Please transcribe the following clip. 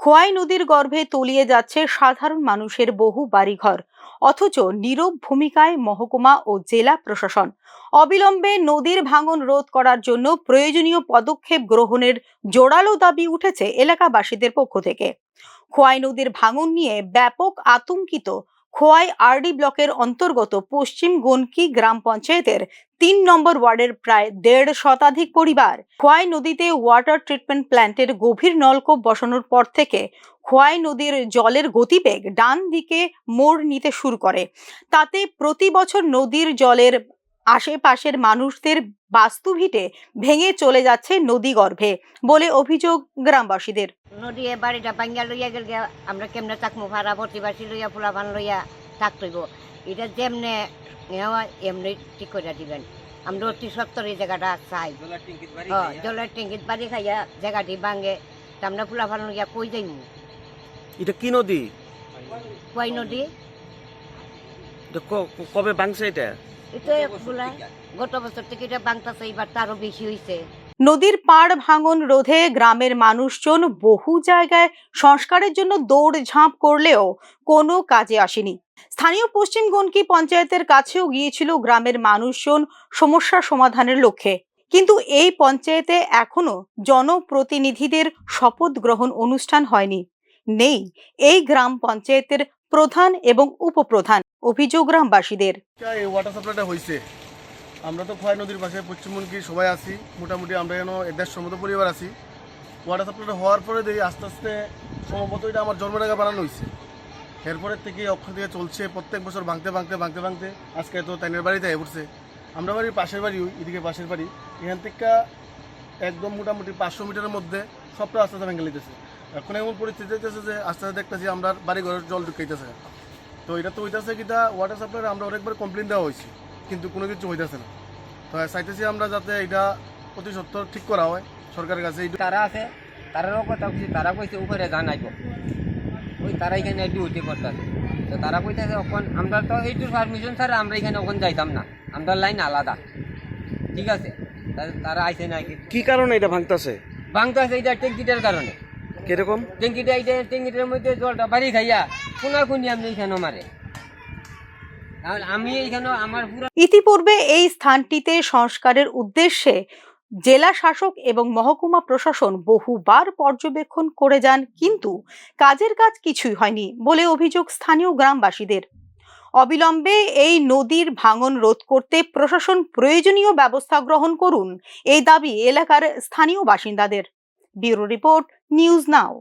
খোয়াই নদীর গর্ভে তলিয়ে যাচ্ছে সাধারণ মানুষের বহু বাড়িঘর, অথচ নীরব ভূমিকায় মহকুমা ও জেলা প্রশাসন। অবিলম্বে নদীর ভাঙন রোধ করার জন্য প্রয়োজনীয় পদক্ষেপ গ্রহণের জোরালো দাবি উঠেছে এলাকাবাসীদের পক্ষ থেকে। খোয়াই নদীর ভাঙন নিয়ে ব্যাপক আতঙ্কিত খোয়াই আরডি ব্লকের অন্তর্গত পশ্চিম গনকি গ্রাম পঞ্চায়েতের ৩ নম্বর ওয়ার্ডের প্রায় ১.৫ শতাধিক পরিবার। খোয়াই নদীতে ওয়াটার ট্রিটমেন্ট প্ল্যান্টের গভীর নলকূপ বসানোর পর থেকে খোয়াই নদীর জলের গতিবেগ ডান দিকে মোড় নিতে শুরু করে। তাতে প্রতি বছর নদীর জলের আশেপাশের মানুষদের বাস্তুভিটে ভেঙে চলে যাচ্ছে নদী গর্ভে বলে অভিযোগ গ্রামবাসীদের। নদী বাড়িটা ভাঙ্গা লইয়া গেল, আমরা কেমনে থাকবো? ভাড়া প্রতিবাসী লইয়া ফুলাবান লইয়া থাকতইব। এটা যেমনে নেওয়া এমনি ঠিক করে দিবেন। আমরা অতি সত্তর এই জায়গাটা চাই। জলের ট্যাঙ্কিত বাড়ি খাইয়া জায়গাটি ভাঙে, আমরা ফুলাবান লইয়া কই যাইমু? এটা কি নদী? খোয়াই নদী। কবে ভাঙছে এটা? এটা ফুলা গত বছর থেকে এটা ভাঙতেছে, এবার তারও বেশি হয়েছে। নদীর পাড় ভাঙন রোধে গ্রামের মানুষজন বহু জায়গায় সংস্কারের জন্য দৌড়ঝাঁপ করলেও কোনো কাজে আসেনি। স্থানীয় পশ্চিম গনকি পঞ্চায়েতের কাছেও গিয়েছিল গ্রামের মানুষজন সমস্যা সমাধানের লক্ষ্যে, কিন্তু এই পঞ্চায়েতে এখনো জনপ্রতিনিধিদের শপথ গ্রহণ অনুষ্ঠান হয়নি। নেই এই গ্রাম পঞ্চায়েতের প্রধান এবং উপপ্রধান। অভিযোগ গ্রামবাসীদের। এই ওয়াটার সাপ্লাইটা হয়েছে, আমরা তো খোয়াই নদীর পাশে পশ্চিমবঙ্গী সবাই আছি, মোটামুটি আমরা এখানে 150 মতো পরিবার আছি। ওয়াটার সাপ্লাইটা হওয়ার পরে দেখি আস্তে আস্তে সম্ভবত এটা আমার জন্মের আগে বানানো হয়েছে। এরপরের থেকে অক্ষর থেকে চলছে, প্রত্যেক বছর ভাঙতে ভাঙতে ভাঙতে ভাঙতে আজকে তো তাইনের বাড়িতে হয়ে পড়ছে। আমরা বাড়ির পাশের বাড়ি, এদিকে পাশের বাড়ি, এখান থেকে একদম মোটামুটি 500 মিটারের মধ্যে সবটা আস্তে আস্তে ভেঙে লিতেছে। এখন এমন পরিস্থিতি হইতেছে যে আস্তে আস্তে দেখতেছি আমরা বাড়ি ঘরের জল ঢুকাইতেছে। তো এটা তো হইতেছে কিটা ওয়াটার সাপ্লাইয়ের আমরা অনেকবার কমপ্লেন দেওয়া হয়েছে, কিন্তু কোনো কিছু হইতেছে না। তো চাইতেছি আমরা যাতে এটা অতি সত্তর ঠিক করা হয় সরকারের কাছে। তারা আছে, তারারও কথা কইছি, তারা কইছে উপরে জানাইব, ওই তারা এখানে ডিউটি করতেছে। তো তারা কইতেছে এখন আমরা তো এইটুর পারমিশন ছাড়া আমরা এখানে ওখান যাইতাম না, আমরা লাইন আলাদা। ঠিক আছে, তারা আইসে না। কি কারণে এটা ভাঙতেছে? ভাঙতেছে এটা ট্যাঙ্কিটার কারণে। কিরকম? ট্যাঙ্কিটা এইটা ট্যাঙ্কিটার মধ্যে জলটা বাড়ি খাইয়া কোনাকুনি আমি এখানে মারে। আমি এইখানে আমার পুরো ইতিপূর্বে এই স্থানটিতে সংস্কারের উদ্দেশ্যে জেলা শাসক এবং মহকুমা প্রশাসন বহুবার পর্যবেক্ষণ করে যান, কিন্তু কাজের কাজ কিছুই হয়নি বলে অভিযোগ স্থানীয় গ্রামবাসীদের। অবিলম্বে এই নদীর ভাঙন রোধ করতে প্রশাসন প্রয়োজনীয় ব্যবস্থা গ্রহণ করুন, এই দাবি এলাকার স্থানীয় বাসিন্দাদের। Bureau report, news now.